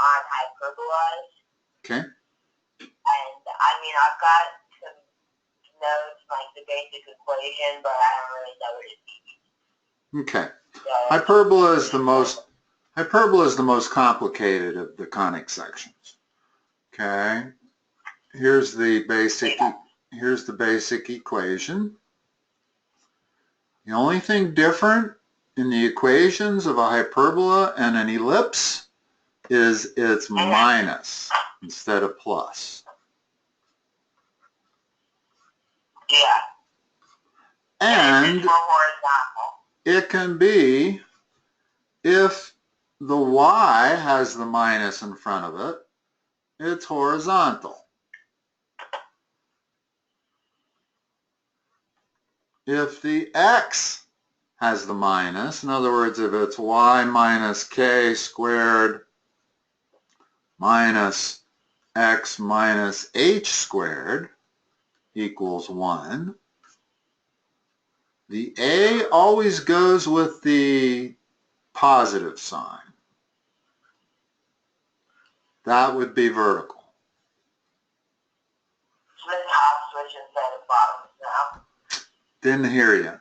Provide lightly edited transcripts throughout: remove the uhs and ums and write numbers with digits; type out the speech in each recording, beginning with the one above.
on hyperbolas. Okay. And I mean, I've got some notes, like the basic equation, but I don't really know what it means. Okay. So, Hyperbola is the most complicated of the conic sections. Okay. Here's the basic equation. The only thing different in the equations of a hyperbola and an ellipse is it's minus instead of plus. yeah. And it can be, if the y has the minus in front of it, it's horizontal. If the x has the minus, in other words, if it's y minus k squared minus x minus h squared equals 1, the a always goes with the positive sign. That would be vertical. So the top switch instead of bottom now. Didn't hear you.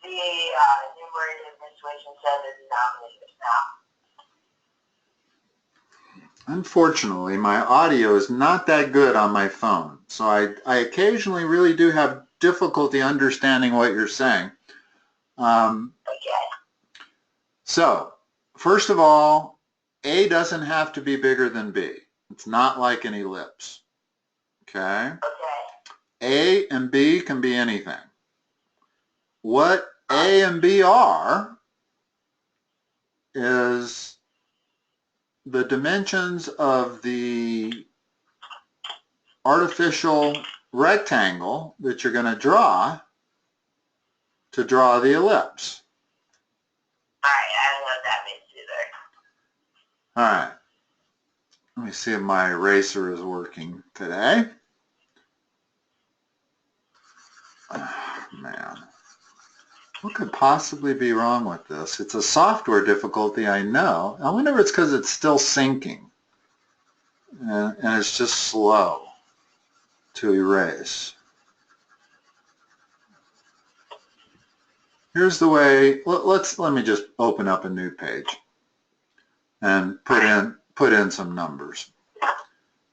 The numerator switch instead of denominators now. Unfortunately, my audio is not that good on my phone, so I occasionally really do have difficulty understanding what you're saying. Okay. So, first of all, A doesn't have to be bigger than B. It's not like an ellipse. Okay? Okay. A and B can be anything. What A and B are is the dimensions of the artificial rectangle that you're going to draw the ellipse. Alright, I don't know what that means either. Alright. Let me see if my eraser is working today. Oh, man. What could possibly be wrong with this? It's a software difficulty, I know. I wonder if it's because it's still syncing. And it's just slow to erase. Here's the way, let me just open up a new page and put in some numbers.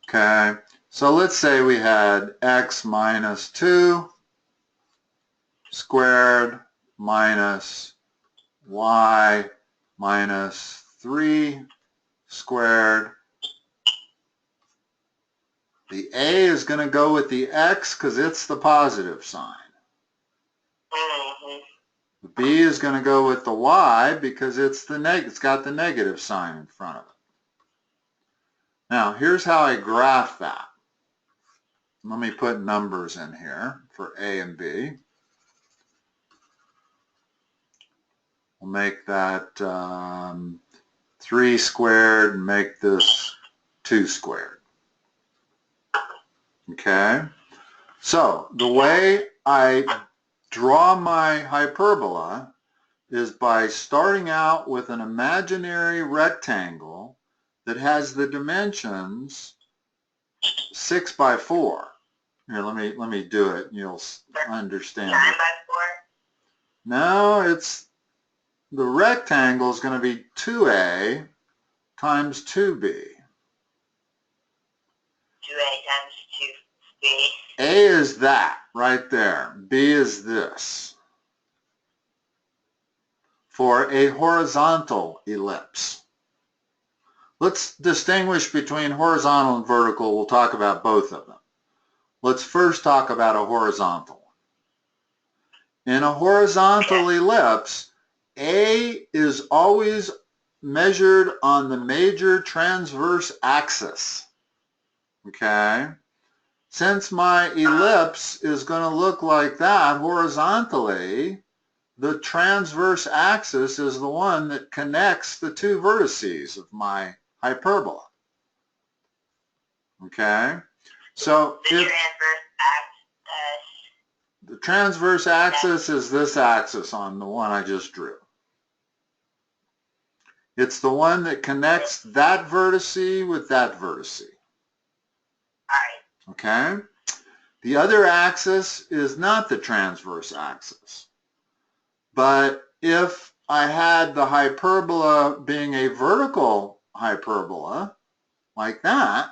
Okay, so let's say we had x minus 2 squared minus y minus 3 squared. The a is going to go with the x because it's the positive sign. The b is going to go with the y because it's got the negative sign in front of it. Now, here's how I graph that. Let me put numbers in here for a and b. We'll make that 3 squared and make this 2 squared. Okay? So, the way I draw my hyperbola is by starting out with an imaginary rectangle that has the dimensions 6 by 4. Here, let me do it. You'll understand 9 it. by 4? No, the rectangle is going to be 2a times 2b. 2a times 2b. A is that right there. B is this. For a horizontal ellipse. Let's distinguish between horizontal and vertical. We'll talk about both of them. Let's first talk about a horizontal. In a horizontal ellipse, A is always measured on the major transverse axis. Okay? Since my ellipse is going to look like that horizontally, the transverse axis is the one that connects the two vertices of my hyperbola. Okay? So if the transverse axis is this axis on the one I just drew. It's the one that connects that vertice with that vertice. Alright. Okay? The other axis is not the transverse axis. But if I had the hyperbola being a vertical hyperbola, like that,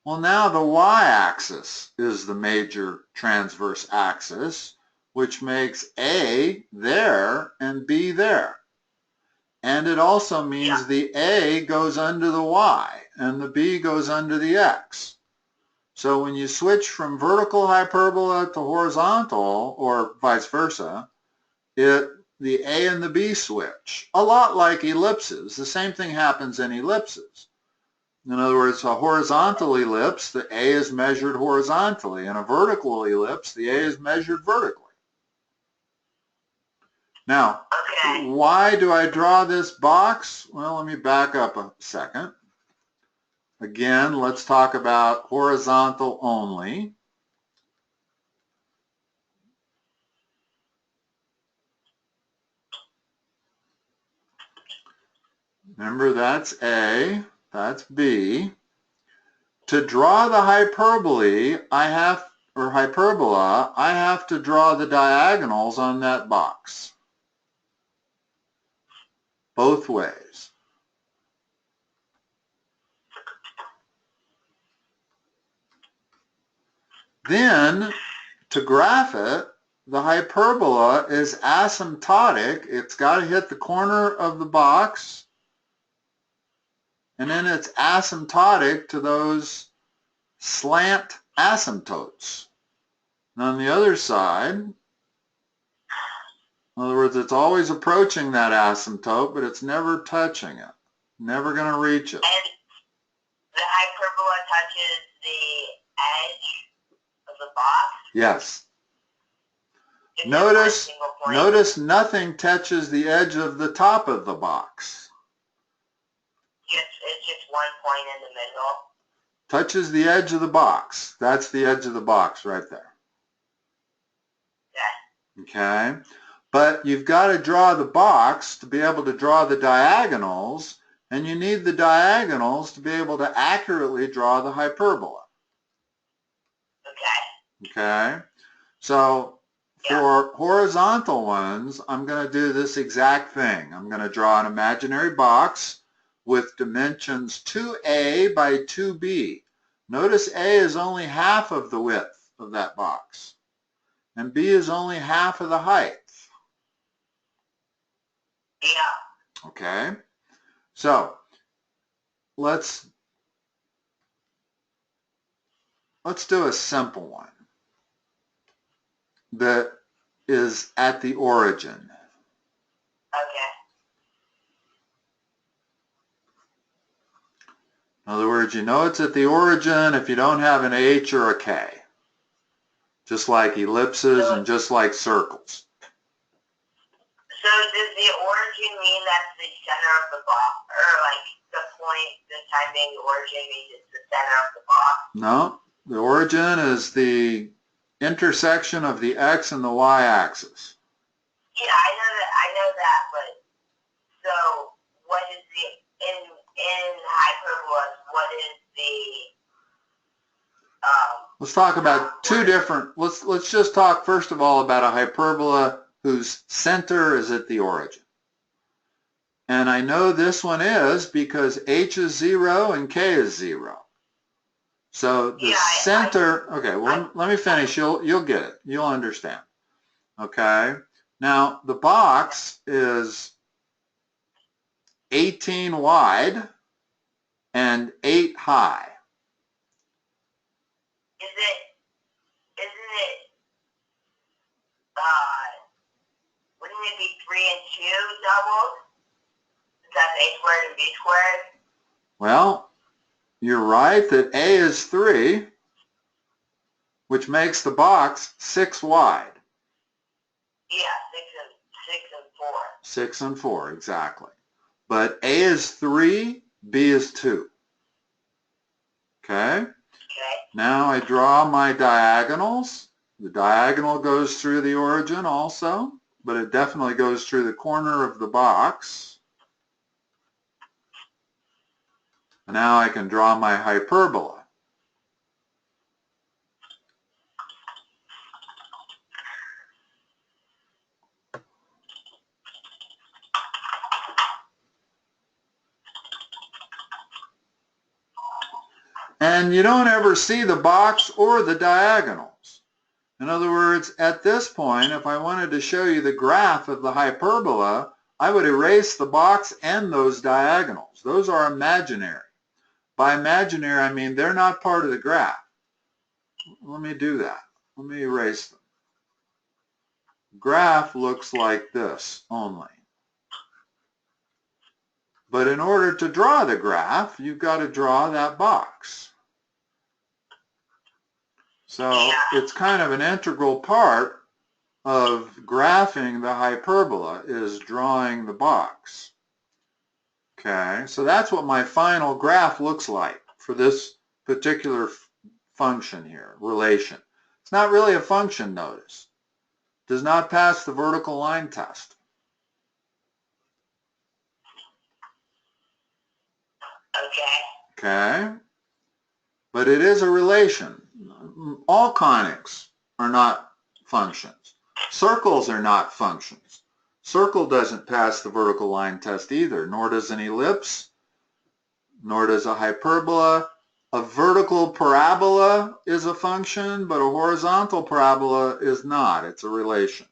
well, now the y-axis is the major transverse axis, which makes A there and B there. And it also means the A goes under the y and the B goes under the x. So when you switch from vertical hyperbola to horizontal, or vice versa, the A and the B switch. A lot like ellipses. The same thing happens in ellipses. In other words, a horizontal ellipse, the A is measured horizontally. In a vertical ellipse, the A is measured vertically. Now, why do I draw this box? Well, let me back up a second. Again, let's talk about horizontal only. Remember, that's A, that's B. To draw the hyperbola, I have to draw the diagonals on that box. Both ways. Then, to graph it, the hyperbola is asymptotic. It's got to hit the corner of the box, and then it's asymptotic to those slant asymptotes. And on the other side, in other words, it's always approaching that asymptote, but it's never touching it. Never going to reach it. And the hyperbola touches the edge of the box? Yes. Just Notice nothing touches the edge of the top of the box. It's just one point in the middle. Touches the edge of the box. That's the edge of the box right there. Yeah. Okay? But you've got to draw the box to be able to draw the diagonals, and you need the diagonals to be able to accurately draw the hyperbola. Okay. Okay? So for horizontal ones, I'm going to do this exact thing. I'm going to draw an imaginary box with dimensions 2a by 2b. Notice A is only half of the width of that box, and B is only half of the height. Yeah. Okay? So, let's do a simple one that is at the origin. Okay. In other words, you know it's at the origin if you don't have an H or a K. Just like ellipses and just like circles. So does the origin mean that's the center of the box? Or like the point, this time being the origin means it's the center of the box? No. The origin is the intersection of the X and the Y axis. Yeah, I know that, but so what is the in hyperbolas, what is the let's talk about two different, let's just talk first of all about a hyperbola whose center is at the origin. And I know this one is because H is 0 and K is 0. So the center, okay, well, let me finish. You'll get it. You'll understand. Okay. Now, the box is 18 wide and 8 high. Wouldn't it be 3 and 2 doubled? That's A squared and B squared? Well, you're right that A is 3, which makes the box 6 wide. Yeah, 6 and 4. 6 and 4, exactly. But A is 3, B is 2. Okay? Okay. Now I draw my diagonals. The diagonal goes through the origin also, but it definitely goes through the corner of the box. Now I can draw my hyperbola. And you don't ever see the box or the diagonals. In other words, at this point, if I wanted to show you the graph of the hyperbola, I would erase the box and those diagonals. Those are imaginary. By imaginary, I mean they're not part of the graph. Let me do that. Let me erase them. Graph looks like this only. But in order to draw the graph, you've got to draw that box. So it's kind of an integral part of graphing the hyperbola is drawing the box. Okay, so that's what my final graph looks like for this particular function here, relation. It's not really a function, notice. Does not pass the vertical line test. Okay, but it is a relation. All conics are not functions. Circles are not functions. Circle doesn't pass the vertical line test either, nor does an ellipse, nor does a hyperbola. A vertical parabola is a function, but a horizontal parabola is not. It's a relation.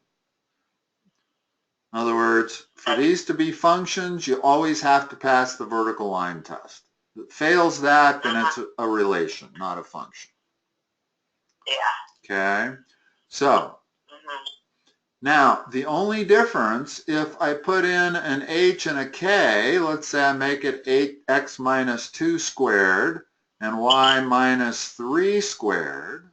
In other words, for these to be functions, you always have to pass the vertical line test. If it fails that, then it's a relation, not a function. Okay, so now the only difference, if I put in an h and a k, let's say I make it 8x minus 2 squared and y minus 3 squared,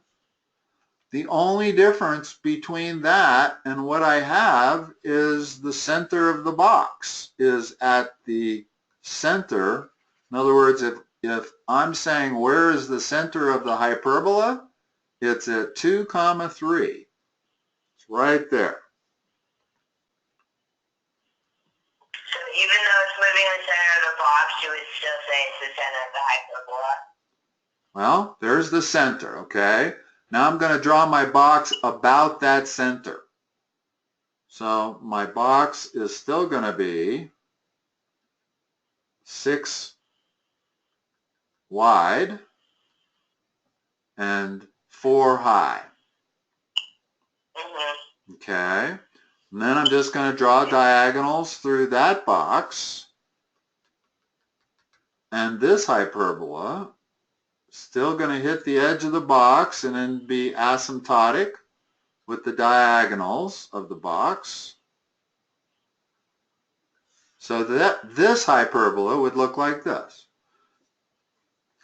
the only difference between that and what I have is the center of the box is at the center. In other words, if I'm saying where is the center of the hyperbola, it's at 2, 3. It's right there. So even though it's moving in the center of the box, you would still say it's the center of the hyperbola? Well, there's the center, okay? Now I'm going to draw my box about that center. So my box is still going to be 6 wide and 4 high. Okay, and then I'm just going to draw diagonals through that box, and this hyperbola still going to hit the edge of the box and then be asymptotic with the diagonals of the box, so that this hyperbola would look like this.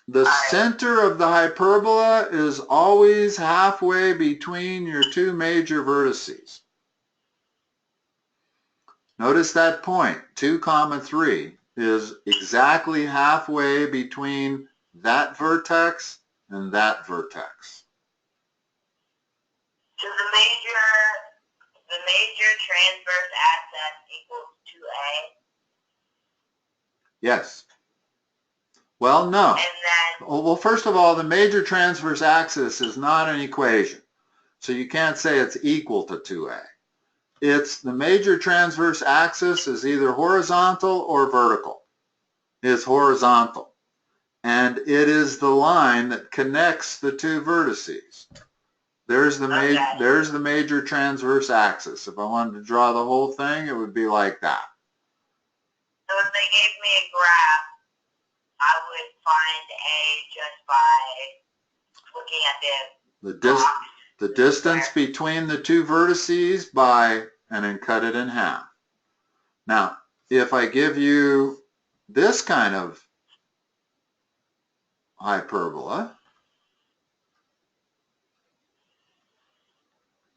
The center of the hyperbola is always halfway between your two major vertices. Notice that point, 2, 3, is exactly halfway between that vertex and that vertex. So the major transverse axis equals 2a? Yes. Well, no. And then, well, first of all, the major transverse axis is not an equation, so you can't say it's equal to 2a. It's the major transverse axis is either horizontal or vertical. It's horizontal, and it is the line that connects the two vertices. There's the major transverse axis. If I wanted to draw the whole thing, it would be like that. So if they gave me a graph, I would find A just by looking at the distance between the two vertices and then cut it in half. Now, if I give you this kind of hyperbola,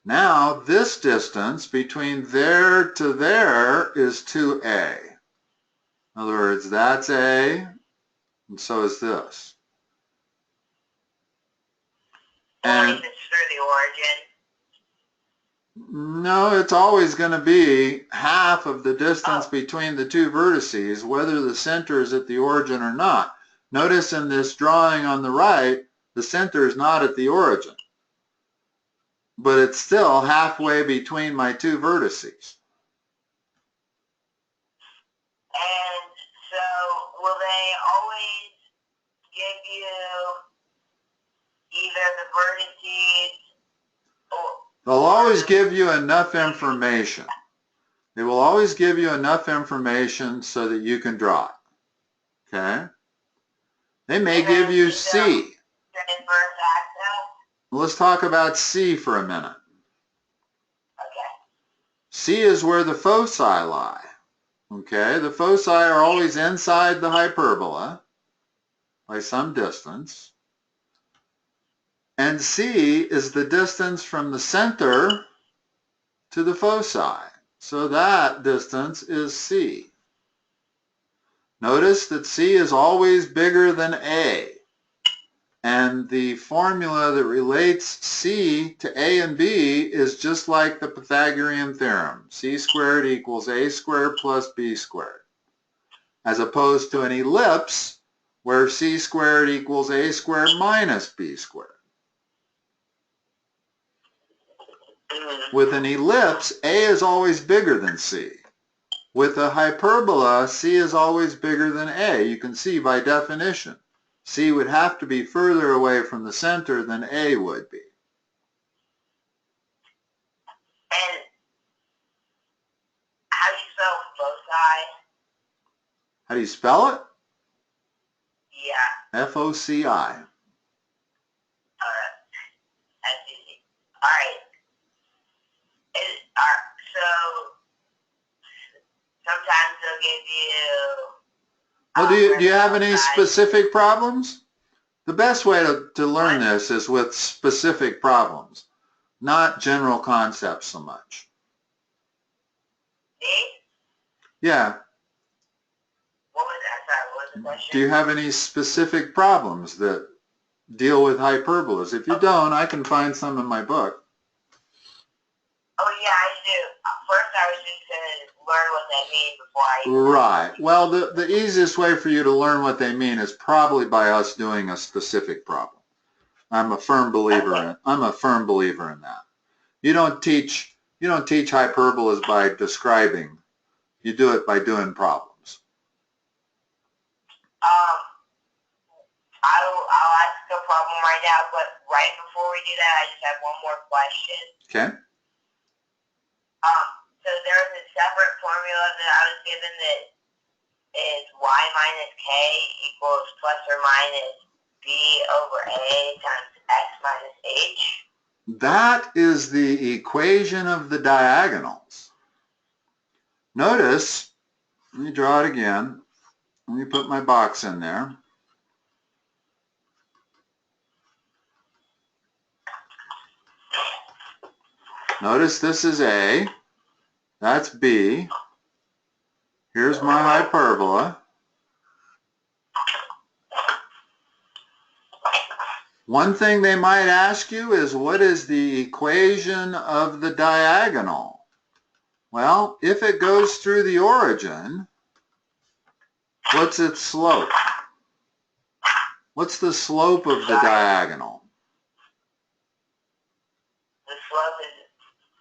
now this distance between there to there is 2a. In other words, that's a, and so is this. Only if it's through the origin? No, it's always going to be half of the distance between the two vertices, whether the center is at the origin or not. Notice in this drawing on the right, the center is not at the origin, but it's still halfway between my two vertices. And so, will they always give you either the vertices or... They'll always give you enough information. They will always give you enough information so that you can draw it. Okay? They may give you C. Inverse axis? Let's talk about C for a minute. Okay. C is where the foci lie. Okay? The foci are always inside the hyperbola by some distance. And C is the distance from the center to the foci. So that distance is C. Notice that C is always bigger than A. And the formula that relates C to A and B is just like the Pythagorean theorem. C squared equals A squared plus B squared. As opposed to an ellipse where C squared equals A squared minus B squared. With an ellipse, A is always bigger than C. With a hyperbola, C is always bigger than A. You can see by definition, C would have to be further away from the center than A would be. And how do you spell foci? How do you spell it? Yeah. F-O-C-I. Alright. That's easy. Alright. So, sometimes they'll give you... Well, do you have any specific problems? The best way to learn this is with specific problems, not general concepts so much. See? Yeah. What was that? Sorry, what was the question? Do you have any specific problems that deal with hyperbolas? If you don't, I can find some in my book. Oh yeah, I do. First I was just going to learn what they mean before I... Right. Well, the easiest way for you to learn what they mean is probably by us doing a specific problem. I'm a firm believer in that. You don't teach hyperbolas by describing. You do it by doing problems. I'll ask a problem right now, but right before we do that, I just have one more question. Okay. So there's a separate formula that I was given that is y minus k equals plus or minus b over a times x minus h. That is the equation of the diagonals. Notice, let me draw it again. Let me put my box in there. Notice this is A. That's B. Here's my hyperbola. One thing they might ask you is, what is the equation of the diagonal? Well, if it goes through the origin, what's its slope? What's the slope of the diagonal? The slope is...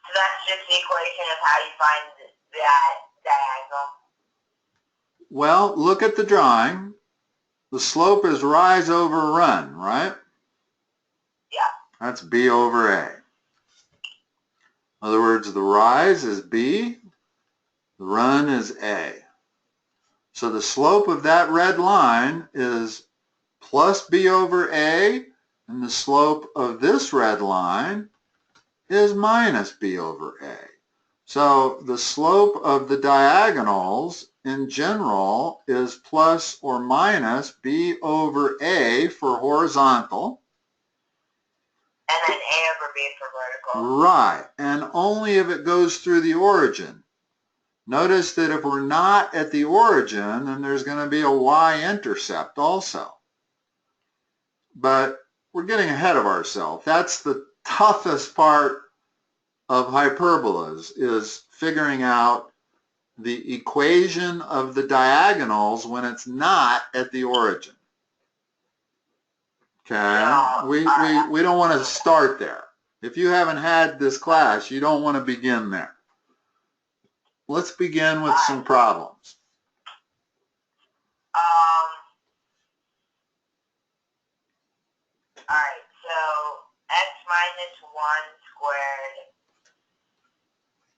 So that's just the equation of how you find that diagonal. Well, look at the drawing. The slope is rise over run, right? Yeah. That's B over A. In other words, the rise is B, the run is A. So the slope of that red line is plus B over A, and the slope of this red line is minus B over A. So the slope of the diagonals in general is plus or minus B over A for horizontal. And then A over B for vertical. Right, and only if it goes through the origin. Notice that if we're not at the origin, then there's going to be a y-intercept also. But we're getting ahead of ourselves. That's the toughest part of hyperbolas, is figuring out the equation of the diagonals when it's not at the origin. Okay, we don't want to start there. If you haven't had this class, you don't want to begin there. Let's begin with some problems. Alright, so x minus 1 squared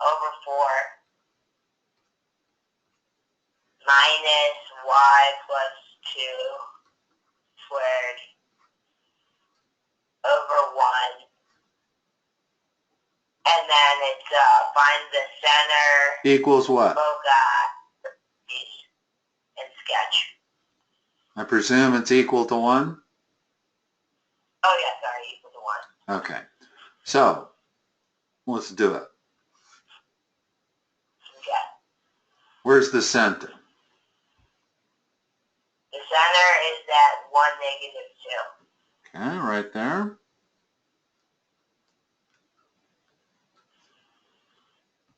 over 4 minus y plus 2 squared over 1. And then it's find the center, Equals what? foci, and sketch. I presume it's equal to 1? Oh yeah, sorry, equal to 1. Okay, so let's do it. Okay. Where's the center? The center is at 1, -2. Okay, right there.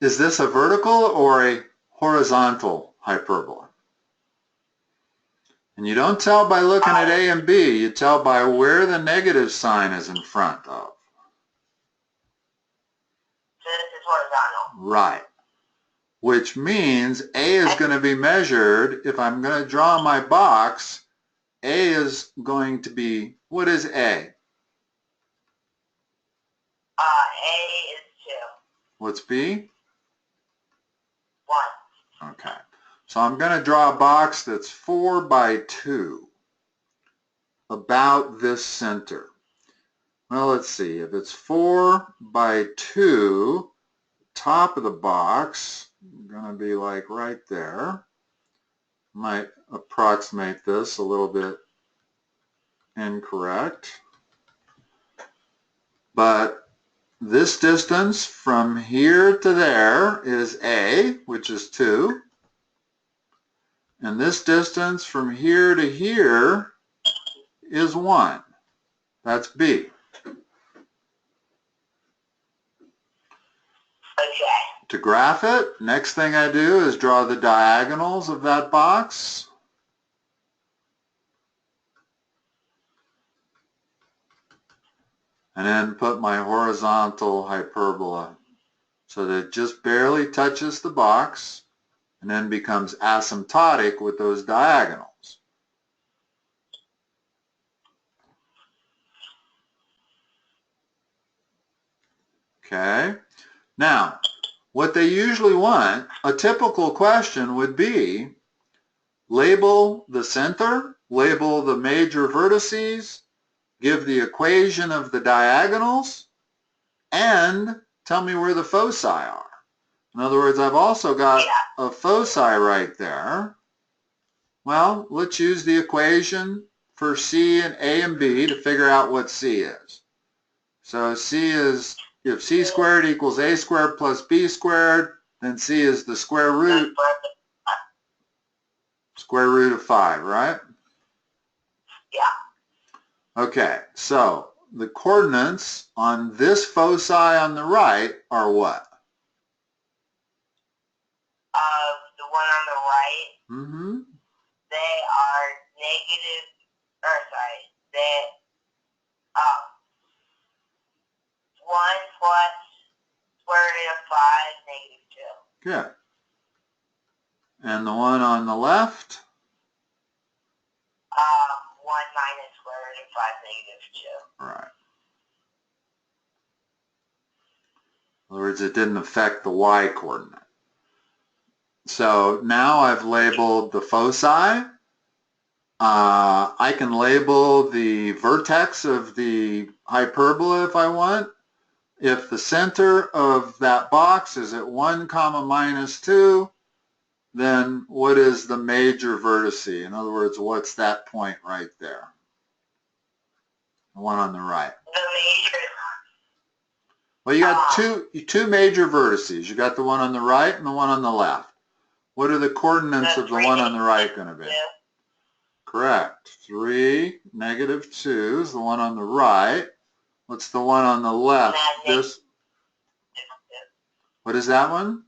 Is this a vertical or a horizontal hyperbola? And you don't tell by looking at A and B, you tell by where the negative sign is in front of. So this is horizontal. Right. Which means A is going to be measured, if I'm going to draw my box, A is going to be, what is A? A is 2. What's B? 1. Okay. So I'm going to draw a box that's 4 by 2, about this center. Well, let's see. If it's 4 by 2, top of the box, going to be like right there. Might approximate this a little bit incorrect. But this distance from here to there is A, which is 2. And this distance from here to here is 1. That's B. Okay. To graph it, next thing I do is draw the diagonals of that box. And then put my horizontal hyperbola so that it just barely touches the box and then becomes asymptotic with those diagonals. Okay. Now, what they usually want, a typical question would be, label the center, label the major vertices, give the equation of the diagonals, and tell me where the foci are. In other words, I've also got a foci right there. Well, let's use the equation for C and A and B to figure out what C is. So C is, if C squared equals A squared plus B squared, then C is the square root of 5, right? Yeah. Okay, so the coordinates on this foci on the right are what? The one on the right, Mm-hmm. they are negative, they, 1 plus square root of 5, -2. Good. And the one on the left? 1 minus square root of 5, -2. Right. In other words, it didn't affect the y coordinate. So now I've labeled the foci. I can label the vertex of the hyperbola if I want. If the center of that box is at 1, -2, then what is the major vertice? In other words, what's that point right there? The one on the right. The major. Well, you got two major vertices. You got the one on the right and the one on the left. What are the coordinates of the one on the right going to be? Correct. 3, -2 is the one on the right. What's the one on the left? This. What is that one?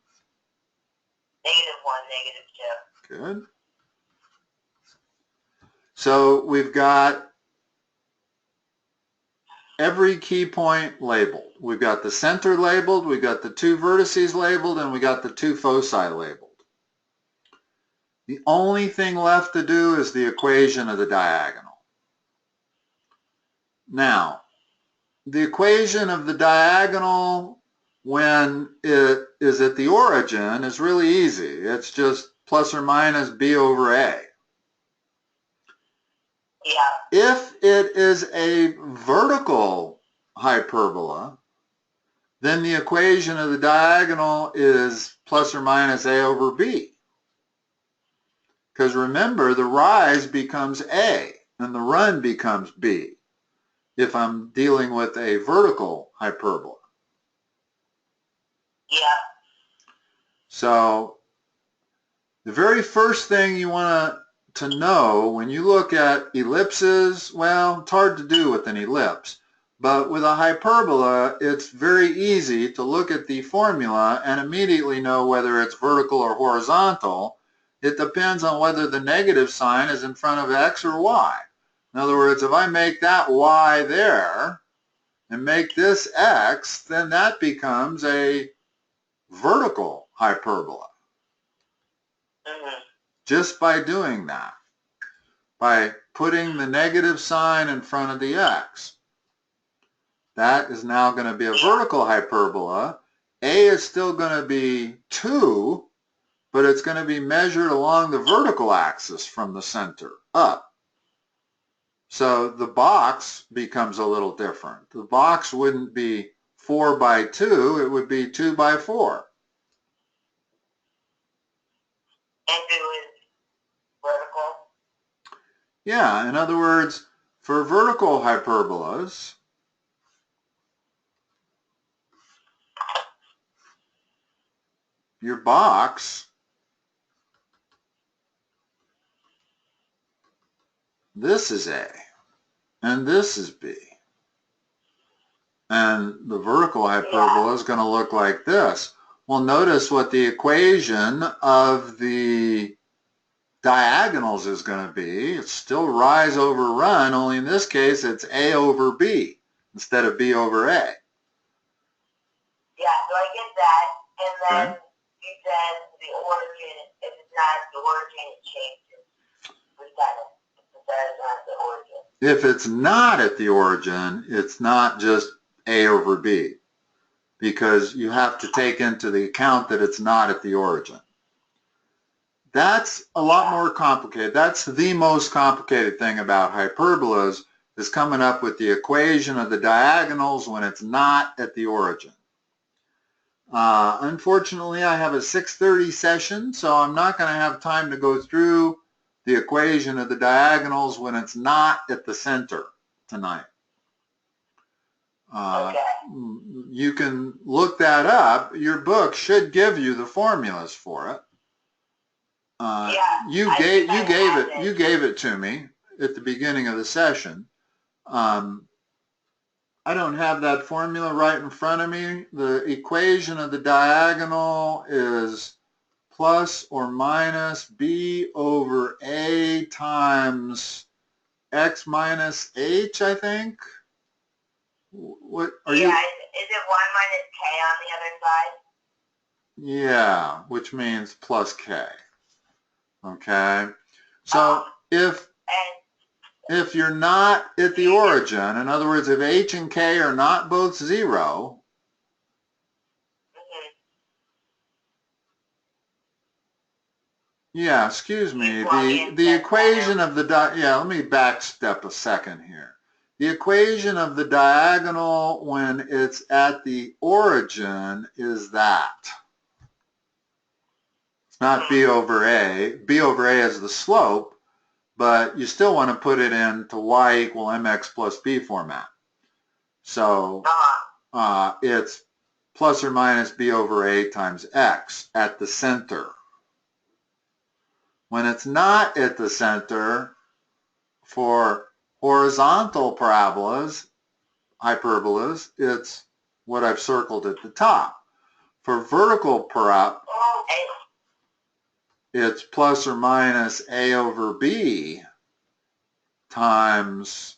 -1, -2. Good. So we've got every key point labeled. We've got the center labeled, we've got the two vertices labeled, and we got the two foci labeled. The only thing left to do is the equation of the diagonal. Now, the equation of the diagonal when it is at the origin is really easy. It's just plus or minus b over a. Yeah. If it is a vertical hyperbola, then the equation of the diagonal is plus or minus a over b. Because remember, the rise becomes a and the run becomes b if I'm dealing with a vertical hyperbola. Yeah. So the very first thing you want to know when you look at ellipses, well, it's hard to do with an ellipse, but with a hyperbola, it's very easy to look at the formula and immediately know whether it's vertical or horizontal. It depends on whether the negative sign is in front of x or y. In other words, if I make that y there and make this x, then that becomes a vertical hyperbola. Mm-hmm. Just by doing that, by putting the negative sign in front of the x. That is now going to be a vertical hyperbola. A is still going to be 2, but it's going to be measured along the vertical axis from the center up. So the box becomes a little different. The box wouldn't be 4 by 2, it would be 2 by 4. And it was vertical? Yeah, in other words, for vertical hyperbolas, your box, this is A, and this is B. And the vertical hyperbola is going to look like this. Well, notice what the equation of the diagonals is going to be. It's still rise over run, only in this case it's A over B instead of B over A. Yeah, so I get that. And then Okay. you said the origin, if it's not the origin, it changes. We got it. If it's not the origin. If it's not at the origin, it's not just A over B, because you have to take into the account that it's not at the origin. That's a lot more complicated. That's the most complicated thing about hyperbolas, is coming up with the equation of the diagonals when it's not at the origin. Unfortunately, I have a 6:30 session, so I'm not going to have time to go through the equation of the diagonals when it's not at the center tonight. Okay. You can look that up. Your book should give you the formulas for it. You gave it to me at the beginning of the session. I don't have that formula right in front of me. The equation of the diagonal is plus or minus b over a times x minus h, I think. What are you? Is it 1 minus k on the other side? Yeah, which means plus k. Okay, so if you're not at the origin, in other words, if h and k are not both 0, yeah, excuse me, the equation of the, let me back step a second here. The equation of the diagonal when it's at the origin is that. It's not b over a. B over a is the slope, but you still want to put it into y equal mx plus b format. So it's plus or minus b over a times x at the center. When it's not at the center, for horizontal parabolas, hyperbolas, it's what I've circled at the top. For vertical parabolas, it's plus or minus a over b times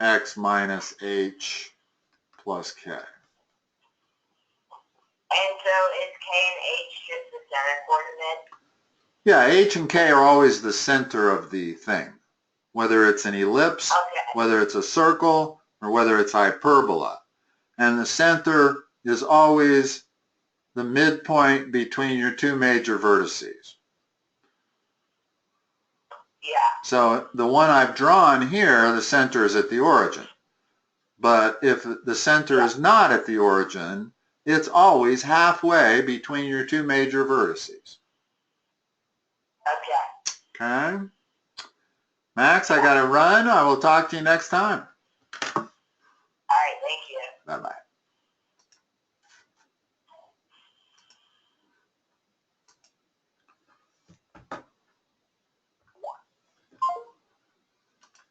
x minus h plus k. And so is K and H just the center coordinate? Yeah, h and k are always the center of the thing, whether it's an ellipse, Okay. whether it's a circle, or whether it's hyperbola. And the center is always the midpoint between your two major vertices. Yeah. So the one I've drawn here, the center is at the origin. But if the center is not at the origin, it's always halfway between your two major vertices. Okay. Okay? Max, I got to run. I will talk to you next time. All right, thank you. Bye-bye.